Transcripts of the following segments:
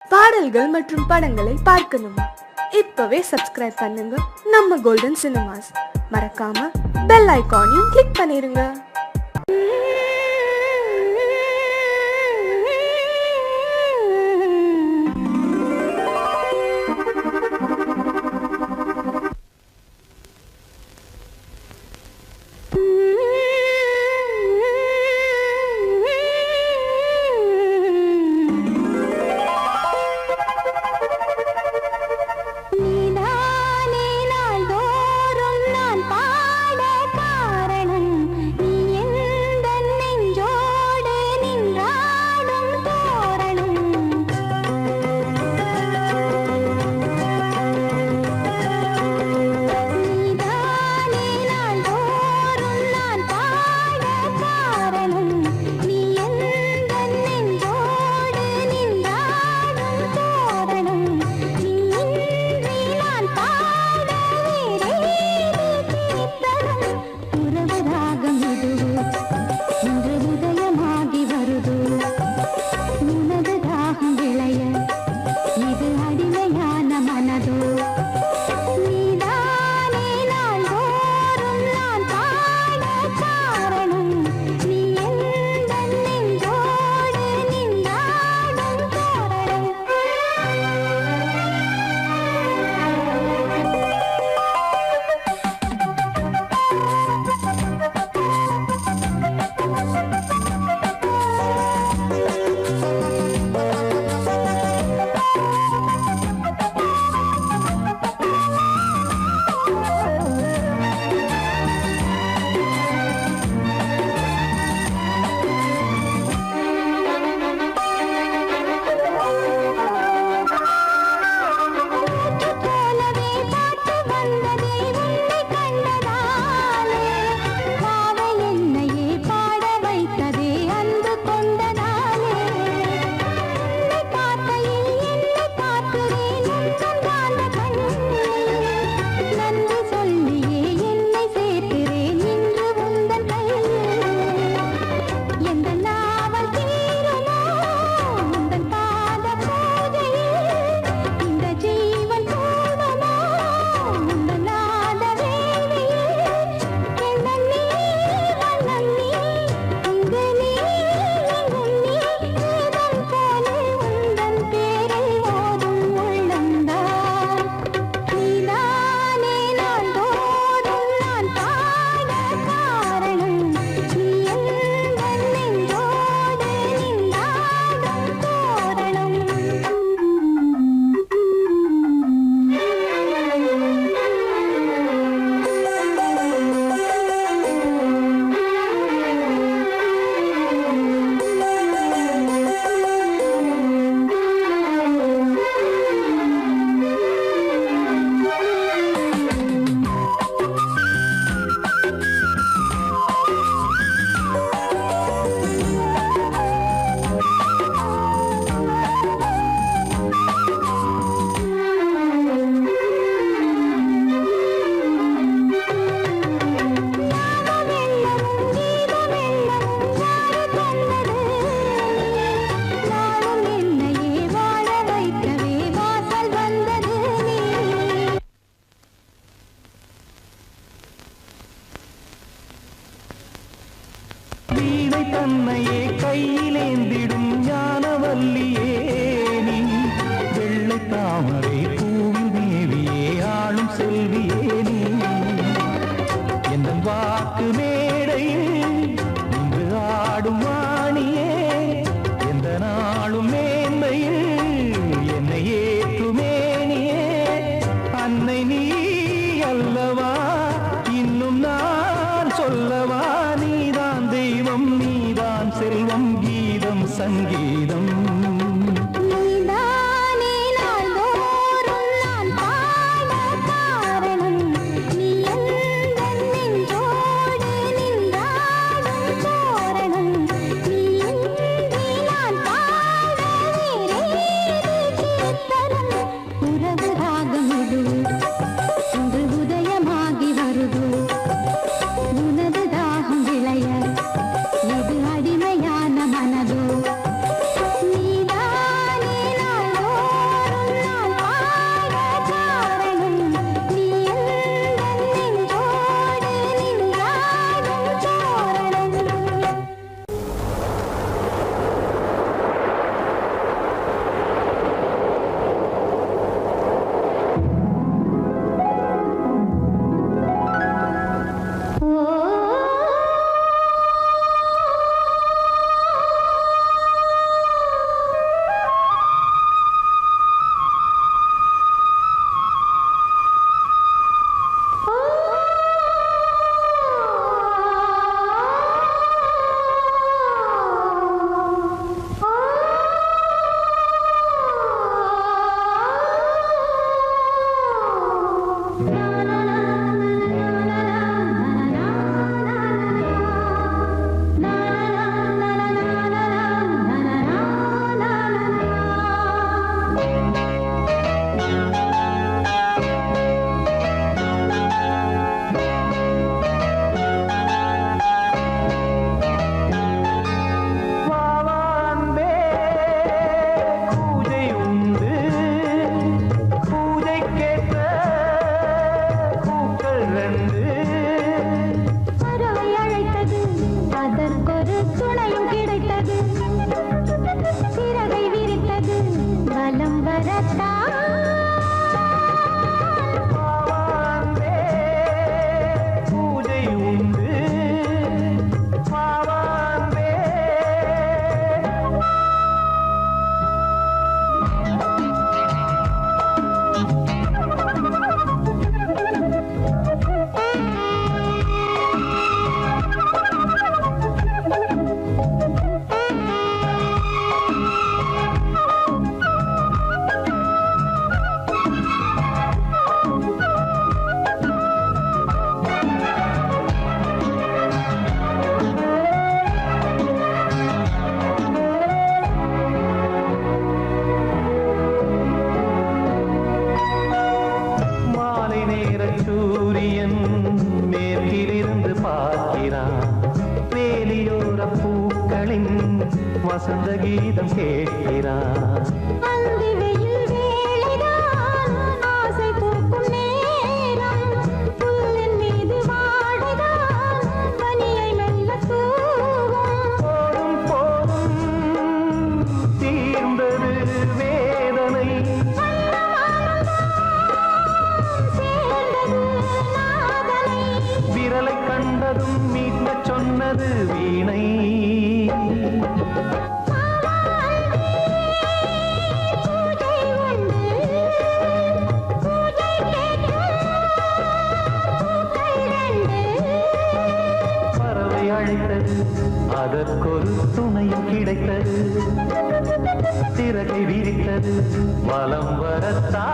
பாடல்கள் மற்றும் படங்களை பார்க்கணுமா? இப்பவே சப்ஸ்கிரைப் பண்ணுங்க நம்ம கோல்டன் சினிமாஸ். மறக்காம பெல் ஐகானையும் கிளிக் பண்ணிருங்க. பாட காரணம் நீ எந்த வலம் வரத்தா பூஜை உண்டு சூரியன் மேற்கிலிருந்து பார்க்கிறான் வேலியோர பூக்களின் வசந்த கீதம் கேட்கிறான் கண்டதும் மீட்க சொன்னது வீணை பறவை அழைத்தது அதற்கொரு துணையும் கிடைத்தது சிறகை விரித்தது வலம் வரத்தா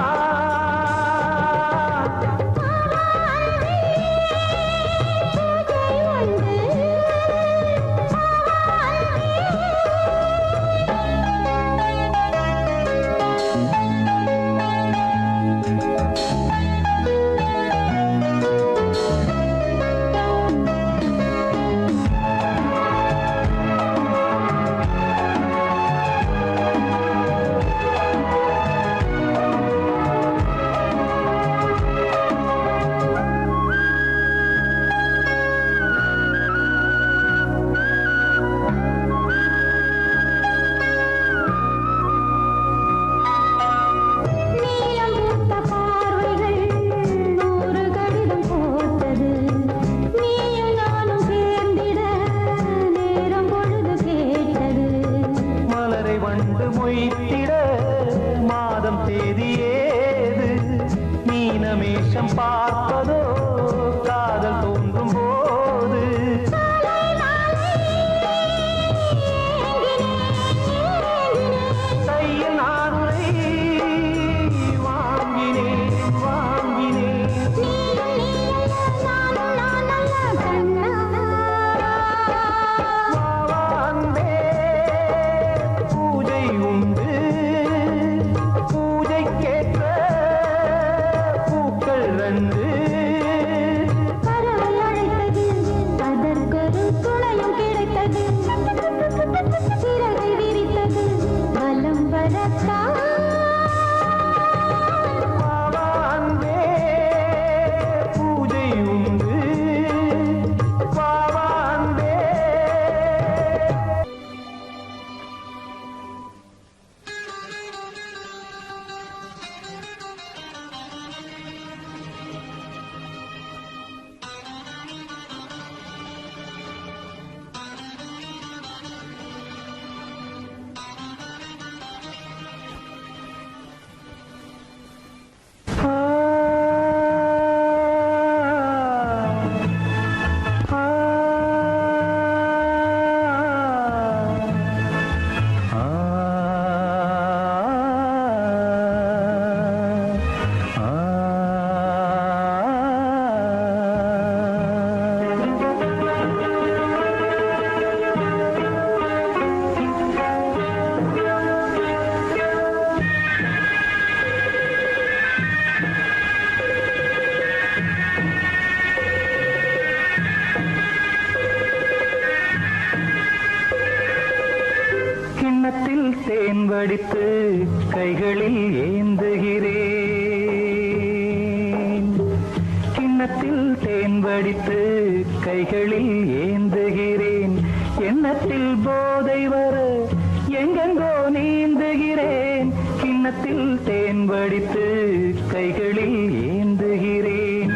மொய்த்திட மாதம் தேதியேது மீனமேஷம் பார்ப்பதோ காதல் தோன்றும் போது கையில் நானுரை வாங்கினேன் கிண்ணத்தில் தேன் வடித்து கைகளில் ஏந்துகிறேன் கிண்ணத்தில் தேன் வடித்து கைகளில் ஏந்துகிறேன் எண்ணத்தில் போதை வர எங்கெங்கோ நீந்துகிறேன் கிண்ணத்தில் தேன் வடித்து கைகளில் ஏந்துகிறேன்.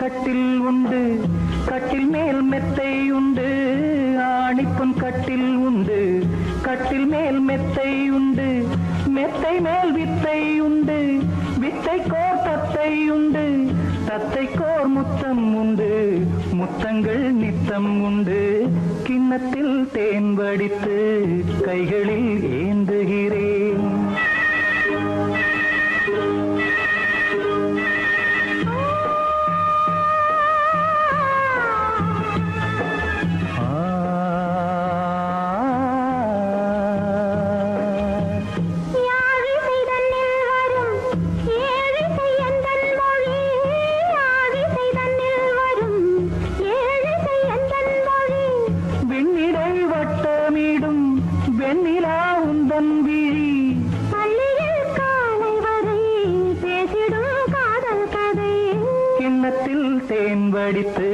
கட்டில் உண்டு, கட்டில் மேல் மெத்தை உண்டு. ஆணிப்பொன் கட்டில் உண்டு, கட்டில் மேல் மெத்தை உண்டு. மெத்தை மேல் வித்தை உண்டு, வித்தை கோர் தத்தை உண்டு. தத்தை கோர் முத்தம் உண்டு, முத்தங்கள் நித்தம் உண்டு. கிண்ணத்தில் தேன் வடித்து கைகளில் ஏந்துகிறேன். வெண்ணிலா உந்தன் விழி பள்ளியில் காலை வரை பேசிடும் காதல் கதை. கிண்ணத்தில் தேன் வடித்து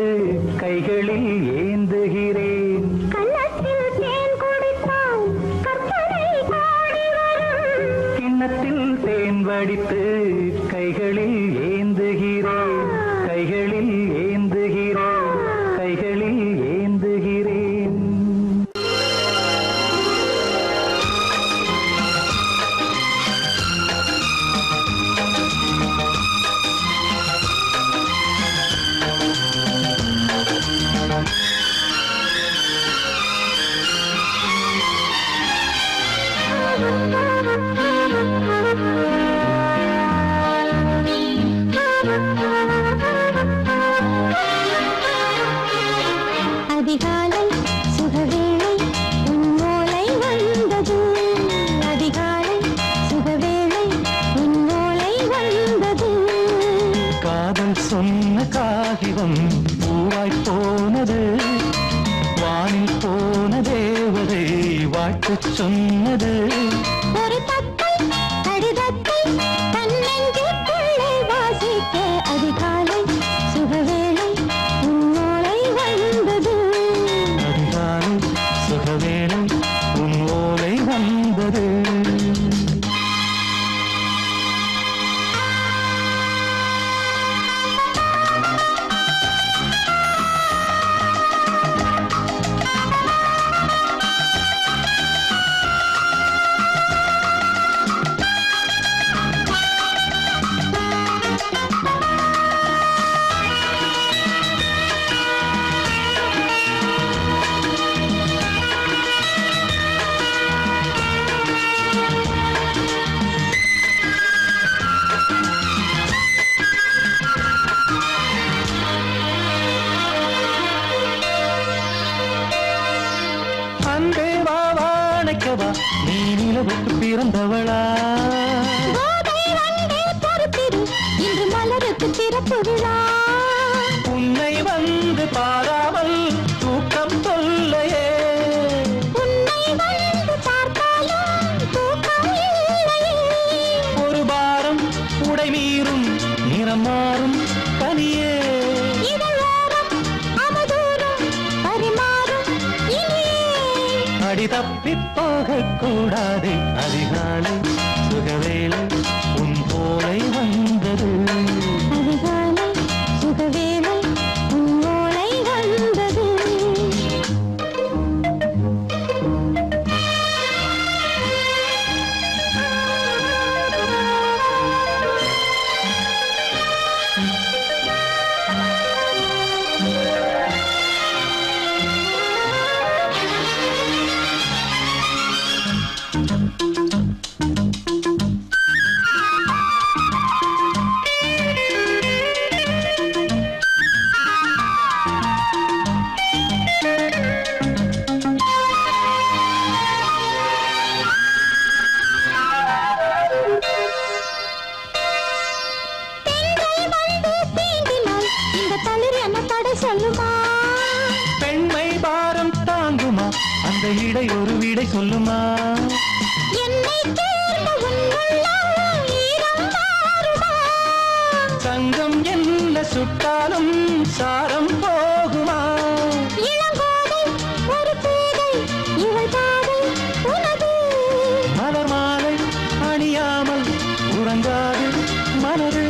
கைகளில் ஏந்துகிறேன். கண்ணத்தில் தேன் குடித்தால் கற்பனை பாடி வரும். கிண்ணத்தில் தேன் வடித்து கைகளில் ஏந்துகிறேன். கைகளில் ஏந்துகிறேன். கைகளில் ஏந்துகிறேன். அதிகாலை சுகவேளை உன்னோலை வந்தது. அதிகாலை சுகவேளை உன்னோலை வந்தது. காதல் சொன்ன காகிதம் பூவாய் போனது. வானில் போன தேவதை வாழ்த்து சொன்னது. ஒரு தத்தை கடிதத்தை தன்னெஞ்சுக்குள்ளே வாசிக்க அதிகாலை சுகவேளை உன்னோலை வந்தது. அதிகாலை சுகவேளை உன் ஓலை வந்தது. நீ நிலவுக்கு பிறந்தவளா? இன்று மலருக்கு திறப்பு விழா. உன்னை வந்து பாராமல் தூக்கம் சொல்லையே. உன்னை வந்து பார்த்தாலும் தூக்கம் இல்லையே. ஒரு பாரம் உடை மீறும் நீ மனம் மாறும் தனியே இதழோரம் அவதூறம் பரிமாறும் இனியே அடி தப்பி போகக்கூடாது அதிகாலை சுகவேளை உன் போலை வந்தது அதிகாலை சுகவேளை உன்னோளை வந்தது பெண்மை பாரம் தாங்குமா அந்த இடை ஒரு விடை சொல்லுமா தங்கம் என்ன சுட்டாலும் சாரம் போகுமா மலர் மாலை அணியாமல் உறங்காது மலரு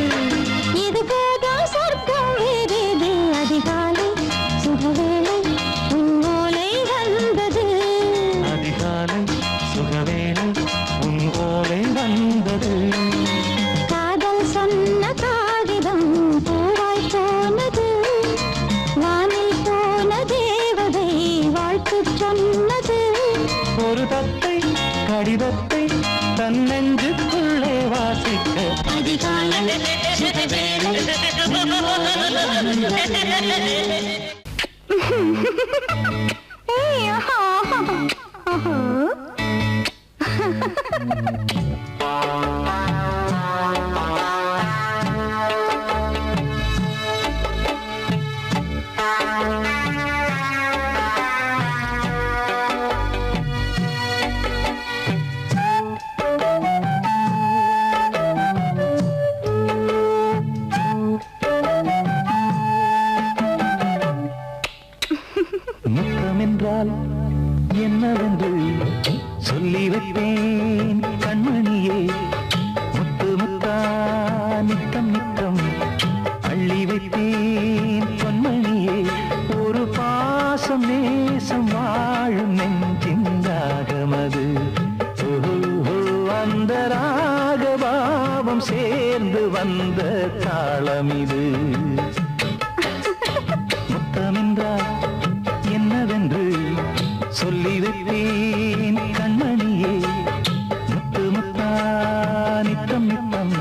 இது போதும் சொர்க்கம் வேறேது அதிகாலை சுகவேளை உன்னோலை வந்தது அதிகாலை சுகவேளை உன் ஓலை வந்தது காதல் சொன்ன காகிதம் பூவாய் போனது வானில் போன தேவதை வாழ்த்து சொன்னது ஒரு தத்தை கடிதத்தை தன் நெஞ்சுக்குள்ளே வாசிக்க அதிகாலை சுகவேளை உன்னோலை வந்தது ஏய் ஆஹா ஆஹா முத்தம் என்றால் என்னவென்று சொல்லி வைப்பேன் கண்மணியே முத்து முத்தா நித்தம் நித்தம் அள்ளி வைப்பேன் பொன்மணியே ஒரு பாசம் நேசம் வாழும் நெஞ்சிந்தாகமது அந்த ராகபாவம் சேர்ந்து வந்த தாளம் இது முத்தமென்றால் என்னவென்று சொல்லி வைப்பேன் கண்மணியே முத்து முத்தா நித்தம் நித்தம்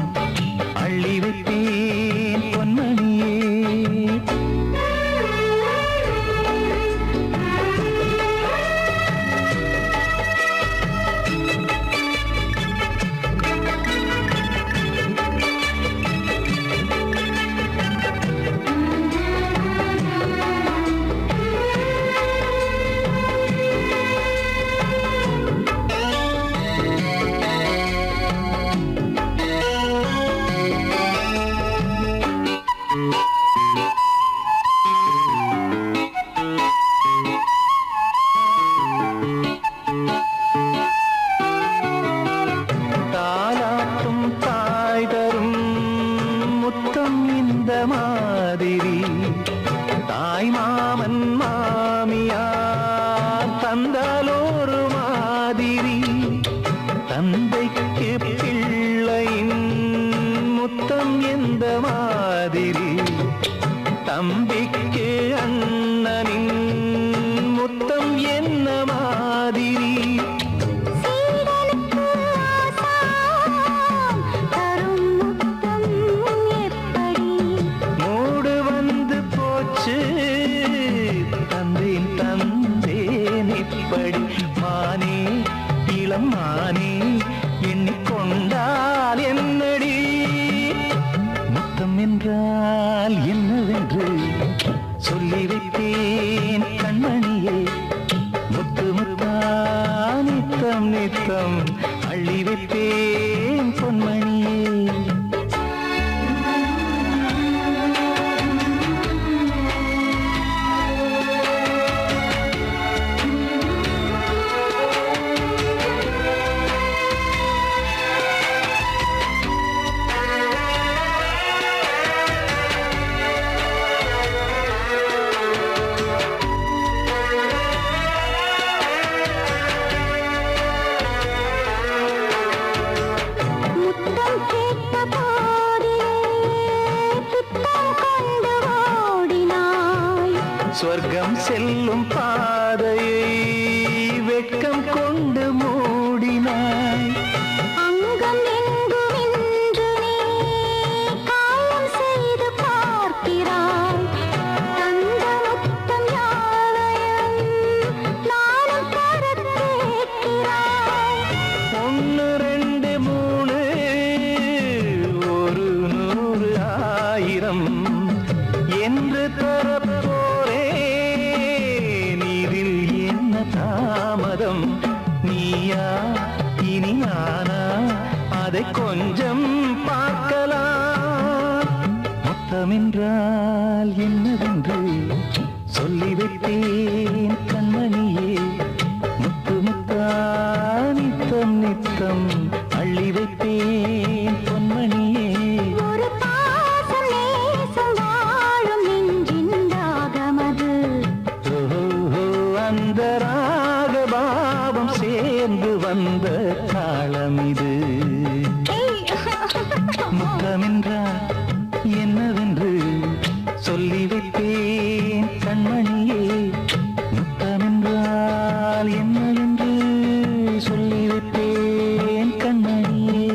அள்ளி வைப்பேன் பொன்மணியே தாலாட்டும் தாய் தரும் முத்தம் இந்த மாதிரி தாய் மாமன் மாமியார் தந்தாலோரு மாதிரி தந்தைக்கு பிள்ளையின் முத்தம் எந்த மாதிரி தம்பிக்கு அண்ணனின் முத்தம் என்ன மாதிரி சீடனுக்கு ஆசான் தரும் முத்தம் எப்படி மூடு வந்து போச்சு தந்தேன் தந்தேன் இப்படி மானே இளம் மானே எண்ணிக்கொண்டால் என்னடி முத்தம் என்றால் என்னவென்று சொல்லி வைப்பேன் கண்மணியே முத்து முத்தா நித்தம் நித்தம் அள்ளி வைப்பேன் பொன்மணியே சொர்க்கம் செல்லும் பாதையை வெட்கம் கொண்டு மூடினாய். அங்கம் எங்கும் இன்று நீ காயம் செய்து பார்க்கிறாய். தந்த முத்தம் யாவையும் நானும் தரக் கேட்கிறாய். 1 2 3 ஒரு 100 1000 என்று தரப்போரேன். இதில் என்ன தாமதம்? நீயா இனி நானா? அதை கொஞ்சம் பார்க்கலாம். முத்தமென்றால் என்னவென்று சொல்லி வைத்தேன் கண்மணியே. முத்து முத்தா நித்தம் நித்தம் அள்ளி வைத்தேன் பொன்மணியே. ஒரு பாசம் நேசம் வாழும் நெஞ்சின் தாகமது. ஓஹோ, அந்த ராகபாவம் சேர்ந்து வந்த தாளம் இது. முத்தமென்றால் என்னவென்று சொல்லி வைத்தேன் கண்மணியே. முத்தமென்றால் என்னவென்று சொல்லி வைத்தேன் கண்மணியே.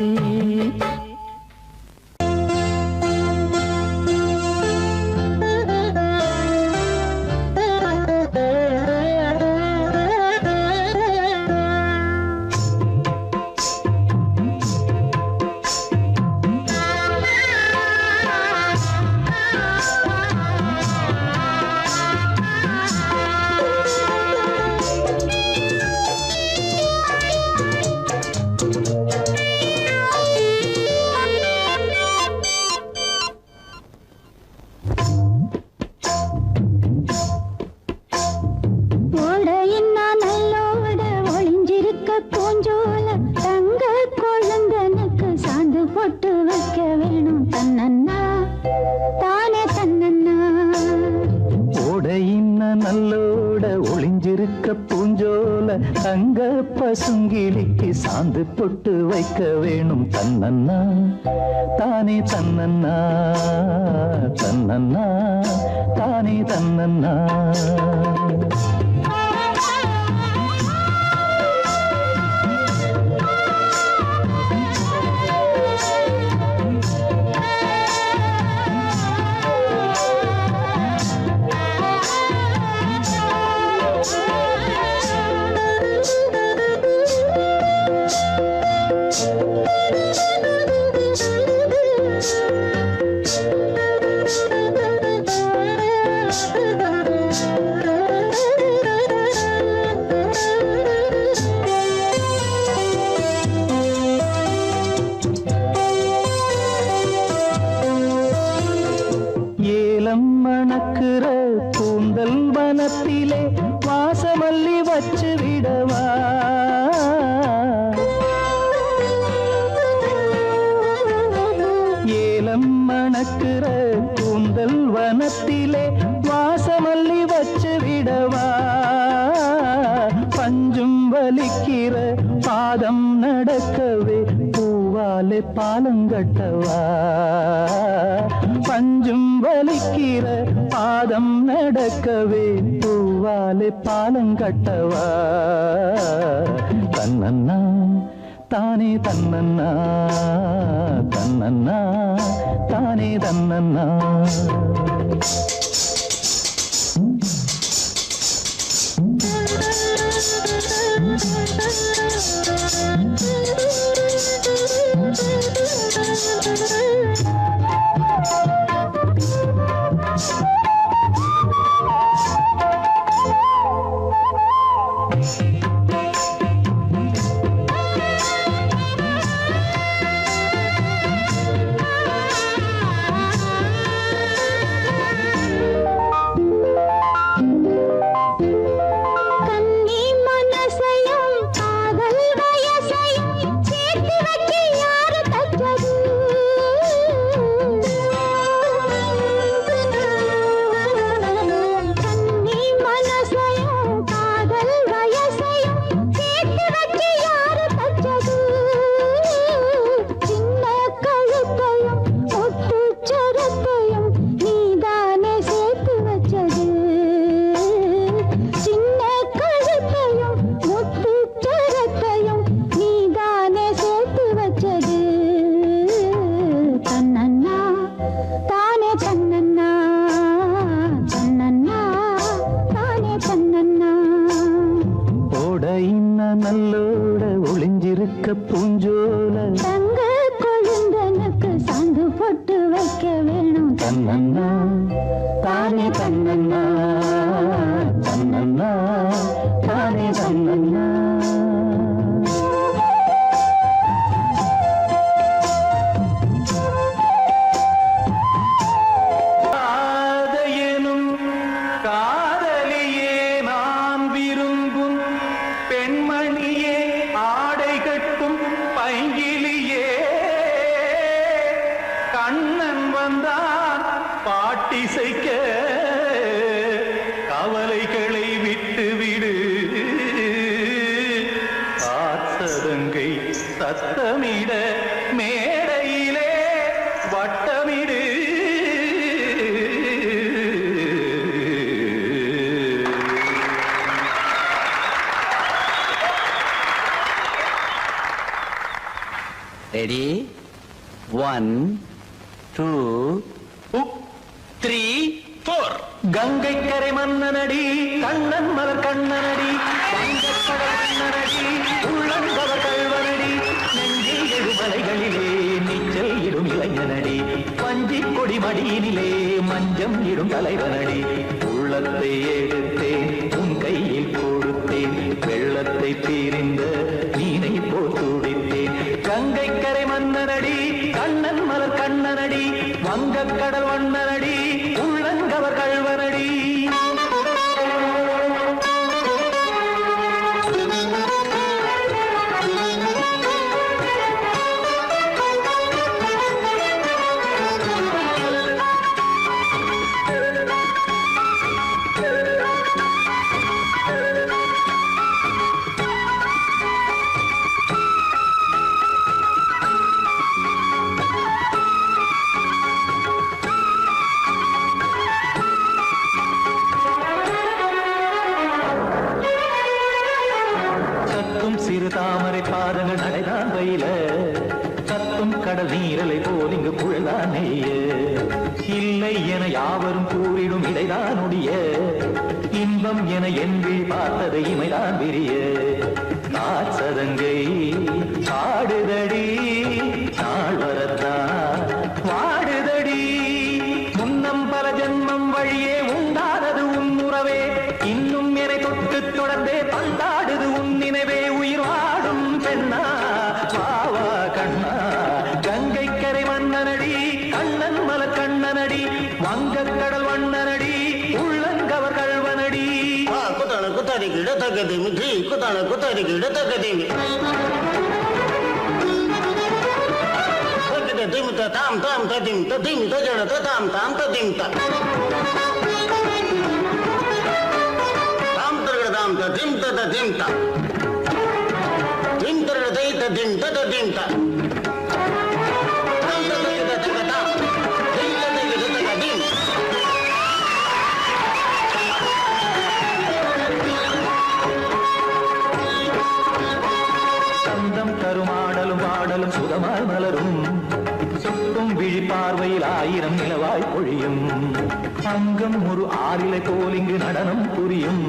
ஓடையின் நான் நல்லோட ஒளிஞ்சிருக்க பூஞ்சோல தங்க குழந்தனுக்கு சாந்து போட்டு வைக்க வேணும். தன்னன்னா தானே தன்னன்னா. ஓடையின்ன நல்லோட ஒளிஞ்சிருக்க பூஞ்சோல தங்க பசுங்கிளிக்கு சாந்து பொட்டு வைக்க வேணும். தன்னன்னா தானே தன்னன்னா தன்னன்னா தானே தன்னன்னா. ஏலம் மணக்குற கூந்தல் வனத்திலே வாசமல்லி வச்சு விடவா. ஏலம் மணக்குற கூந்தல் வனத்திலே வாசமல்லி வச்சு விடவா. பஞ்சும் வலிக்கிற பாதம் நடக்கவே பூவாலே பாலங்கட்டவா. பஞ்சும் வலிக்கிற பாதம் நடக்கவே பூவாலே பாலங்கட்டவா. தன்னன்னா தானே தன்னன்னா தன்னன்னா தானே தன்னன்னா. தன்னன்னா தானே தன்னன்னா தன்னன்னா தானே தன்னன்னா பாட்டிசைக்க கவலைகளை விட்டு விடு ஆசதங்கை சத்தமிட மேடையிலே வட்டமிடு ரெடி 1 2 3 4 கங்கை கரை மன்னனடி கண்ணன் மலர் கண்ணனடி வங்கக்கடல் மன்னனடி உள்ளங்கவர் கல்வனடி நெஞ்சில் எழுமலைகளிலே நீச்சல் இடும் இளைஞனடி பஞ்சி கொடி மடியினிலே மஞ்சம் இடும் தலைவனடி உள்ளத்தை எடுத்தேன் உன் கையில் கொடுத்தேன் வெள்ளத்தை பிரிந்த நீனை போல் துடித்தேன் கங்கை கரை மன்னனடி கண்ணன் மலர் கண்ணனடி வங்கக்கடல் வண்ணனடி உள்ளங்கவர் கல்வனடி சிறு தாமரை பாதங்கள் நடைதான் வயில கத்தும் கடல் நீரலை போல் இங்கு புழதான் நெய்ய இல்லை என யாவரும் கூறிடும் இடைதான் உடைய இன்பம் என என்பி பார்த்ததை இமைதான் விரிய நாச்சதங்கை பாடுதடி நாள் வரத்தான் வாடுதடி முன்னம் பல ஜென்மம் வழியே உண்டானது உன் உறவே இன்னும் என்னை தொட்டு தொடர்ந்தே பந்தாடுது உன் நினைவே உயிர் வாடும் பெண்ணா வாவா கண்ணா கங்கை கரை மன்னனடி கண்ணன் மலர் கண்ணனடி வங்கக்கடல் வண்ணனடி உள்ளங்கவர் கல்வனடி குத்தான குத்தாரி கிட தக்கதி மிற்றி குத்தான குத்தாரி கிட தக்கதி திமித்த தாம் தாம் ததிம் ததிம் தஜன தாம் தாம் ததிம் தாம் தாம் ததிம் ததிம் தாம் திம் தரதை ததிம் ததிம் தாம் தாம் ததை ததை தாம் திம் ததை ததிம் சந்தம் கருமாடலும் பாடலும் சுகமாய் மலரும் சுட்டும் விழி பார்வையில் ஆயிரம் நிலவாய் பொழியும் அங்கம் ஒரு ஆறிலை போல் இங்கு நடனம் புரியும்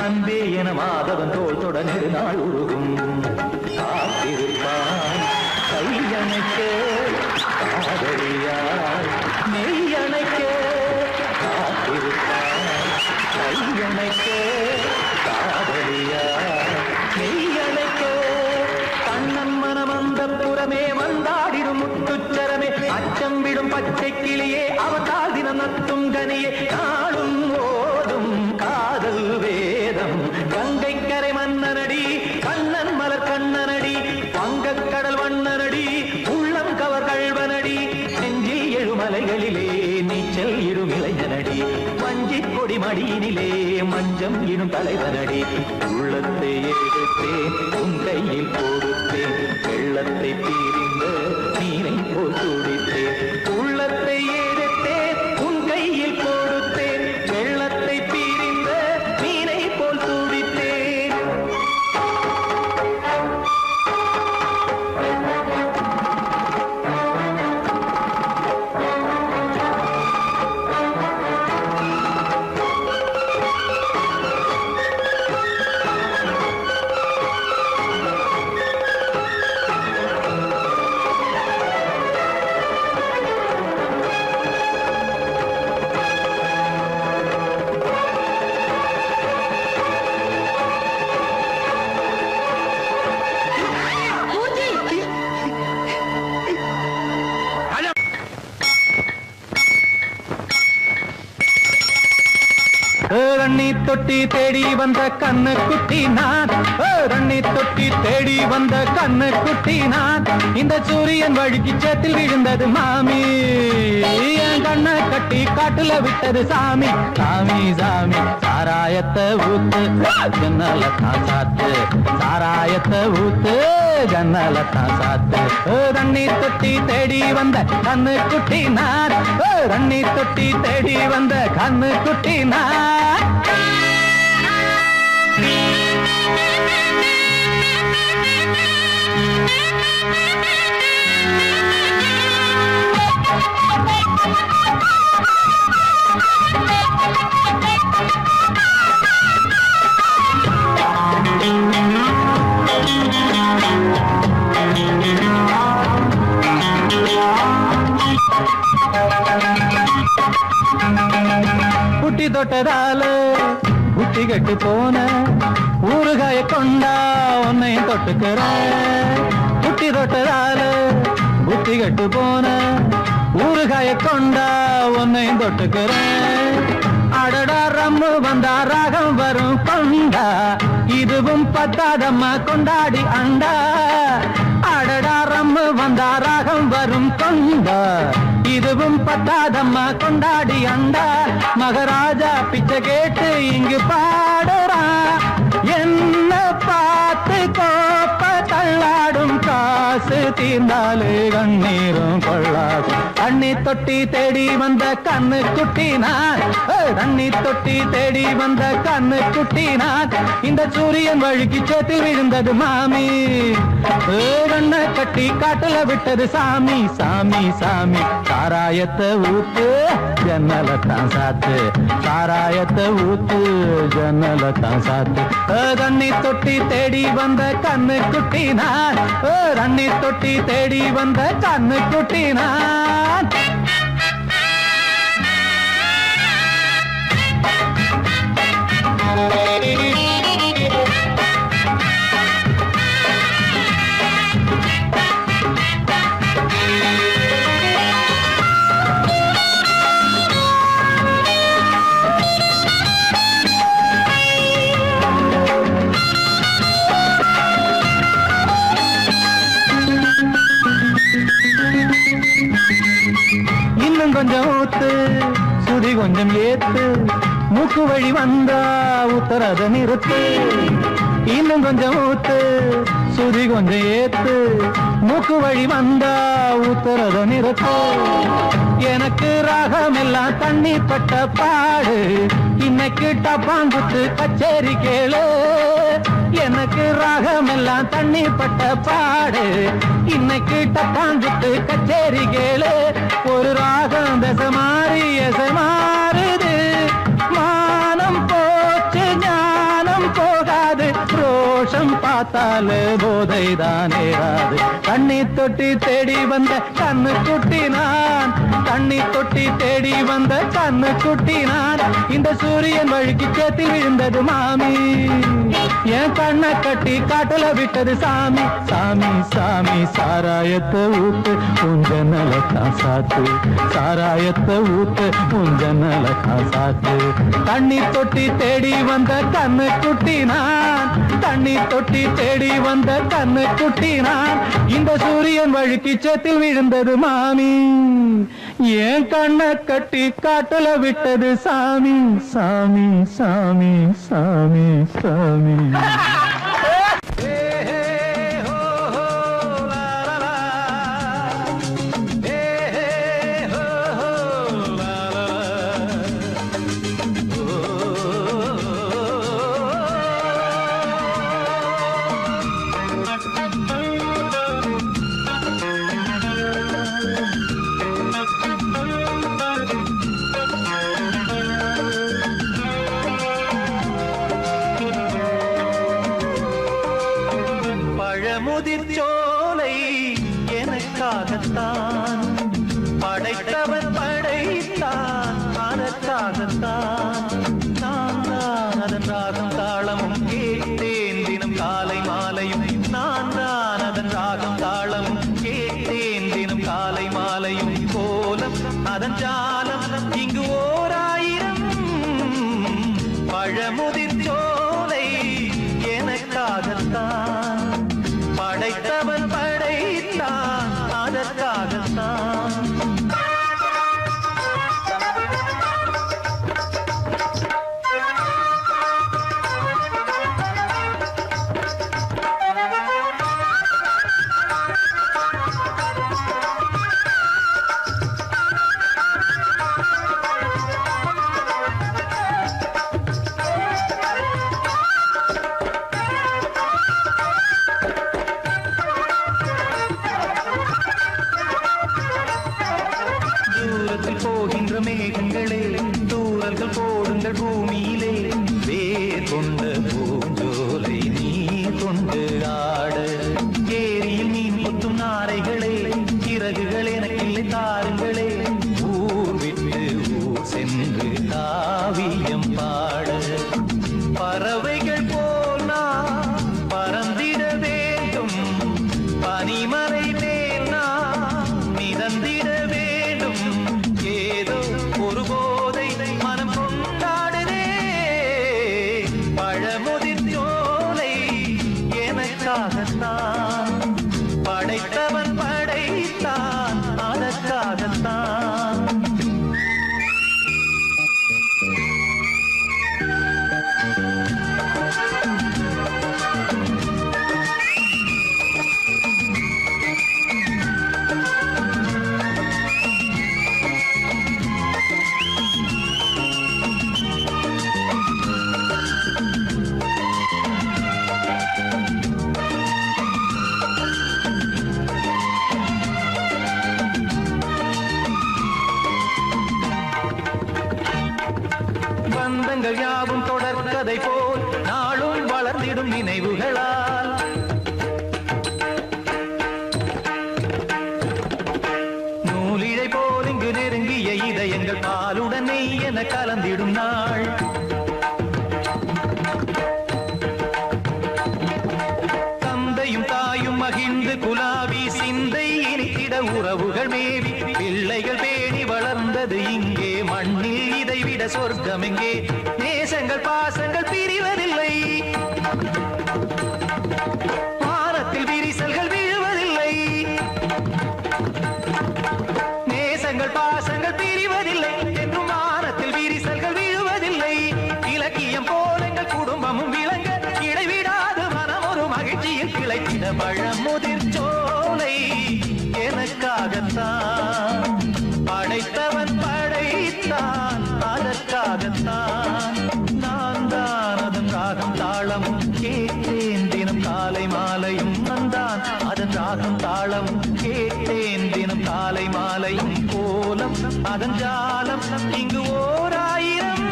அன்பே என மாதவன் தோல் தொட நெடுநாள் உருகும் காத்திருப்பான் கையணைக்க காதலியார் மெய்யணைக்க காத்திருப்பான் கையணைக்க காதலியார் மெய்யணைக்க கண்ணன் மனம் அந்த புறமே வந்தாடிடும் முத்துச்சரமே அச்சம் விடும் பச்சை கிளியே அவதால் தினம் நத்தும் கனியே நாளும் ஓடும் காதல் வேதம் கங்கை கரை மன்னனடி கண்ணன் மலர் கண்ணனடி வங்கக்கடல் வண்ணனடி உள்ளம் கவர் கல்வனடி நெஞ்சில் எழுமலைகளிலே நீச்சல் இடும் இளைஞனடி வஞ்சி கொடி மடியினிலே மஞ்சம் இடும் தலைவனடி உள்ளத்தை எடுத்தேன் உன் கையில் கொடுத்தேன் வெள்ளத்தை பிரிந்த நீரை போல் துடித்தேன் உள்ளத்தை எடுத்தேன் உன் கையில் கொடுத்தேன் வெள்ளத்தை பிரிந்த நீரை போல் துடித்தேன் ரண்ணி தொட்டி தேடி வந்த கண்ணு குட்டி நான், ரண்ணி தொட்டி தேடி வந்த கண்ணு குட்டி நான். இந்த சூரியன் வழுக்கி சேத்தில் விழுந்தது மாமி, என் கண்ணை கட்டி காட்டுல விட்டது சாமி. சாமி சாமி சாராயத்தை ஊத்து ஜன்னல தான் சாத்து, சாராயத்தை ஊத்து ஜன்னல தான் சாத்து. ரண்ணி தொட்டி தேடி வந்த கண்ணு குட்டி நான், ரண்ணி தொட்டி தேடி வந்த கண்ணு குட்டி நான். புட்டி தொட்டதால புட்டி கட்டு போன ஊறுகாய கொண்டா உன்னையும் தொட்டுக்கிற. புட்டி தொட்டதால புட்டி கட்டு போன ஊறுகாய கொண்டா உன்னையும் தொட்டுக்கிற. அடடா ரம்மு வந்தா ராகம் வரும் கொண்டா, இதுவும் பத்தாதம்மா கொண்டாடி அண்டா. அடடா ரம்மு வந்தா ராகம் வரும் கொண்டா, இதுவும் பத்தாதம்மா கொண்டாடி அண்டா. மகாராஜா பிச்சை கேட்டு இங்கு பாடுறான், என்ன பார்த்து கோப்ப தள்ளாடும் காசு தீர்ந்தாலே கண்ணீரும் கொள்ளாது. தண்ணி தொட்டி தேடி வந்த கண்ணு குட்டி நான், தண்ணி தொட்டி தேடி வந்த கண்ணு குட்டி நான். இந்த சூரியன் வழுக்கி சேத்தில் விழுந்தது மாமி, கண்ணை கட்டி காட்டுல விட்டது சாமி. சாமி சாமி சாராயத்தை ஊத்து ஜன்னல தான் சாத்து, சாராயத்தை ஊத்து ஜன்னல தான் சாத்து. தண்ணி தொட்டி தேடி வந்த கண்ணு குட்டி நான், தண்ணி தொட்டி தேடி வந்த கண்ணு குட்டி நான். இன்னும் கொஞ்சம் ஊத்து சுதி கொஞ்சம் ஏத்து, மூக்கு வழி வந்தா உத்தரத நிறுத்து. இன்னும் கொஞ்சம் ஊத்து சுதி கொஞ்சம் ஏத்து, மூக்கு வழி வந்தா உத்தரத நிறுத்து. எனக்கு ராகம் எல்லாம் தண்ணி பட்ட பாடு, இன்னைக்கு டப்பாங்குத்து கச்சேரி கேளு. எனக்கு ராகம் எல்லாம் தண்ணி பட்ட பாடு, இன்னைக்கு டப்பாங்குத்து கச்சேரி கேளு. ஒரு ராகம் தசை மாறி எசை மாறுது, மானம் போச்சு ஞானம் போகாது, ரோஷம் பார்த்தாலே போதை தானே ராது. தண்ணி தொட்டி தேடி வந்த கண்ணு குட்டி நான், தண்ணி தொட்டி தேடி வந்த கண்ணு குட்டி நான். இந்த சூரியன் வழுக்கி சேத்தில் விழுந்தது மாமி, என் கண்ணை கட்டி காட்டுல விட்டது சாமி. சாமி சாமி சாராயத்தை ஊத்து உஞ்சனல தான் சாத்து, சாராயத்தை ஊத்து உஞ்சனல தான் சாத்து. தண்ணி தொட்டி தேடி வந்த கண்ணு குட்டி நான், தண்ணி தொட்டி தேடி வந்த கண்ணு குட்டி நான். இந்த சூரியன் வழுக்கி சேத்தில் விழுந்தது மாமி, என் கண்ணை கட்டி காட்டுல விட்டது சாமி. சாமி சாமி சாமி சாமி. மேகங்களே தூரல்கள் போடுங்கள் பூமியிலே வேர் கொண்ட பூஞ்சோலை நீ கொண்டு ஆட ஏரியில் மீன் கொத்தும் நாரைகளே சிறகுகள் எனக்கில்லை தாருங்களே ஊர் விட்டு ஊர் சென்று காவியம் பாட பறவைகள் போல் நான் பறந்திட வேண்டும் பனிமலை மேல் நான் மிதந்திட வேண்டும் ஏதோ ஒரு போதை மனம் கொண்டாடுதே பழமுதிர் சோலை எனக்காகத்தான் படைத்தவன் படைத்தான் அதற்காகத்தான் பந்தங்கள் யாவும் தொடர்கதை போல் நாளும் வளர்ந்திடும் நினைவுகளால் நூலிழை போல் இங்கு நெருங்கிய இதயங்கள் பாலுடன் நெய் என கலந்திடும் நாள் தந்தையும் தாயும் மகிழ்ந்து குலாவி சிந்தை இனித்திட உறவுகள் மேவி பிள்ளைகள் பேணி வளர்ந்தது இங்கே மண்ணில் இதைவிட சொர்க்கம் எங்கே நேசங்கள் பாசங்கள் பிரிவதில்லை வானத்தில் விரிசல்கள் விழுவதில்லை நேசங்கள் பாசங்கள் பிரிவதில்லை என்றும் வானத்தில் விரிசல்கள் விழுவதில்லை இலக்கியம் போல எங்கள் குடும்பமும் விளங்க இடைவிடாது மனம் ஒரு மகிழ்ச்சியில் கிளைத்திட பழமுதிர் சோலை எனக்காகத்தான் படைத்தவன் படைத்தான் அதற்காகத்தான் நான் தான் அதன் ராகம் தாளமும் கேட்டேன் தினம் காலை மாலையும் வந்தான் அதன் ராகம் தாளமும் கேட்டேன் தினம் காலை மாலையும் கோலம் அதன் ஜாலம் இங்கு ஓர் ஆயிரம்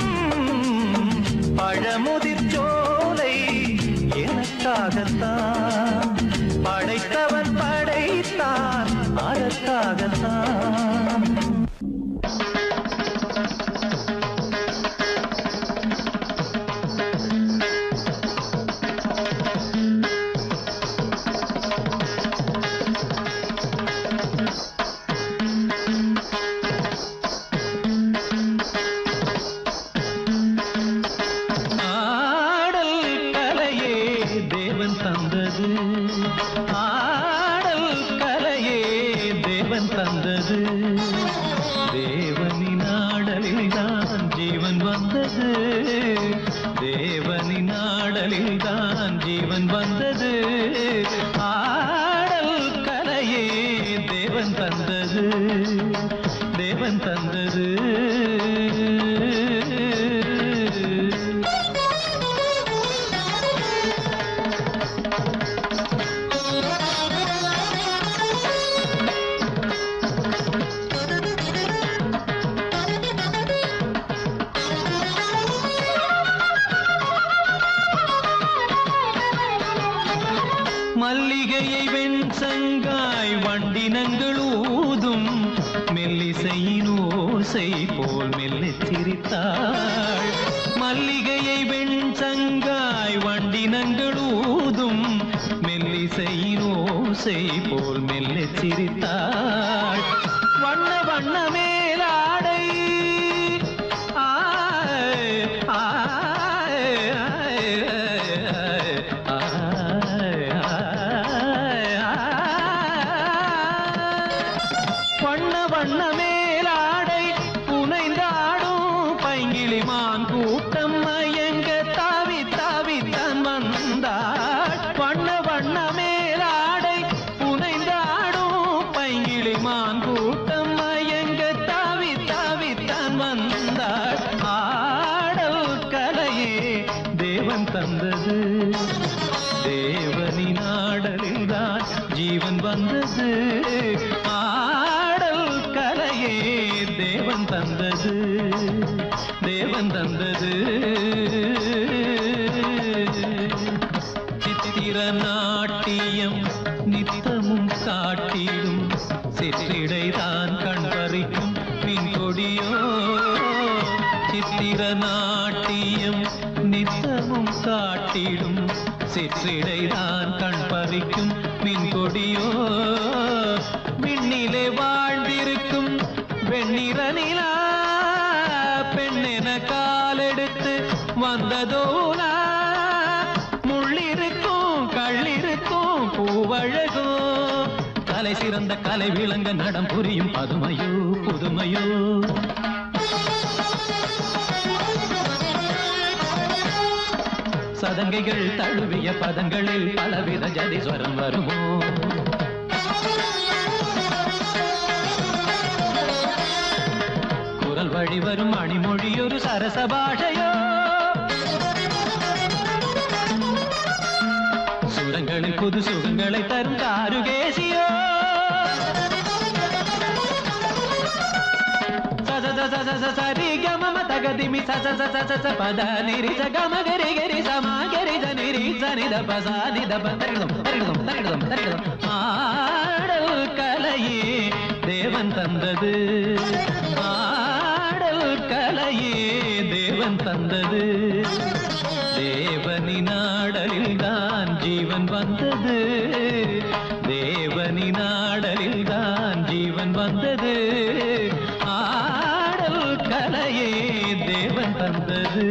பழமுதிர் சோலை எனக்காகத்தான் படைத்தவன் படைத்தான் அதற்காகத்தான் ஆடல் கலையே தேவன் தந்தது தேவனின் ஆடலில் தான் ஜீவன் வந்தது தேவனின் ஆடலில் தான் ஜீவன் வந்தது ஆடல் கலையே தேவன் தந்தது தேவன் தந்தது மல்லிகையை வெண்சங்காய் வண்டினங்கள் ஊதும் மெல்லிசையின் ஓசை போல் மெல்லச் சிரித்தாள் மல்லிகையை வெண்சங்காய் வண்டினங்கள் ஊதும் மெல்லிசையின் ஓசை போல் மெல்லச் சிரித்தாள் வண்ண வண்ண மேலாடை வண்ண வண்ண மேலாடை புனைந்தாடும் பைங்கிளிமான் கூட்டம் மயங்க தாவி தாவி தான் வந்தாள் வண்ண வண்ண மேலாடை புனைந்தாடும் பைங்கிளிமான் கூட்டம் மயங்க தாவி தாவி தான் வந்தாள் ஆடல் கலையே தேவன் தந்தது தேவனின் ஆடலில் தான் ஜீவன் வந்தது ஆடல் கலையே தேவன் தந்தது தந்தது தேவன் தந்தது சித்திர நாட்டியம் நித்தமும் காட்டிடும் சிற்றிடைதான் கண் பறிக்கும் பின் கொடியோ சித்திர நாட்டியம் நித்தமும் காட்டிடும் சிற்றிடைதான் கண் பறிக்கும் பின் கொடியோ விண்ணிலே வாழ்ந்திருக்கும் வெண்ணிற நிலா பெண்ணென காலெடுத்து வந்ததோலா முள்ளிருக்கும் கள்ளிருக்கும் பூவழகோ கலை சிறந்த கலை விளங்க நடம் புரியும் பதுமையோ புதுமையோ சதங்கைகள் தழுவிய பதங்களில் பலவித ஜதிஸ்வரம் வருமோ குரல் வழி வரும் அணிமொழியொரு சரச பாஷையோ சுரங்களில் புது சுகங்களை தரும் தாருகேசியோ சரி கம தகதிமி ச பத நிரி சகம கரி கரி சமா கரி தனிரி சனித பசானித பந்தரிடம் தரிடம் தரிடம் தரிடம் ஆடல் கலையே தேவன் தந்தது ஆடல் கலையே தேவன் தந்தது தேவனின் ஆடலில் தான் ஜீவன் வந்தது தேவனின் ஆடலில் தான் ஜீவன் வந்தது ஆடல் கலையே தேவன் தந்தது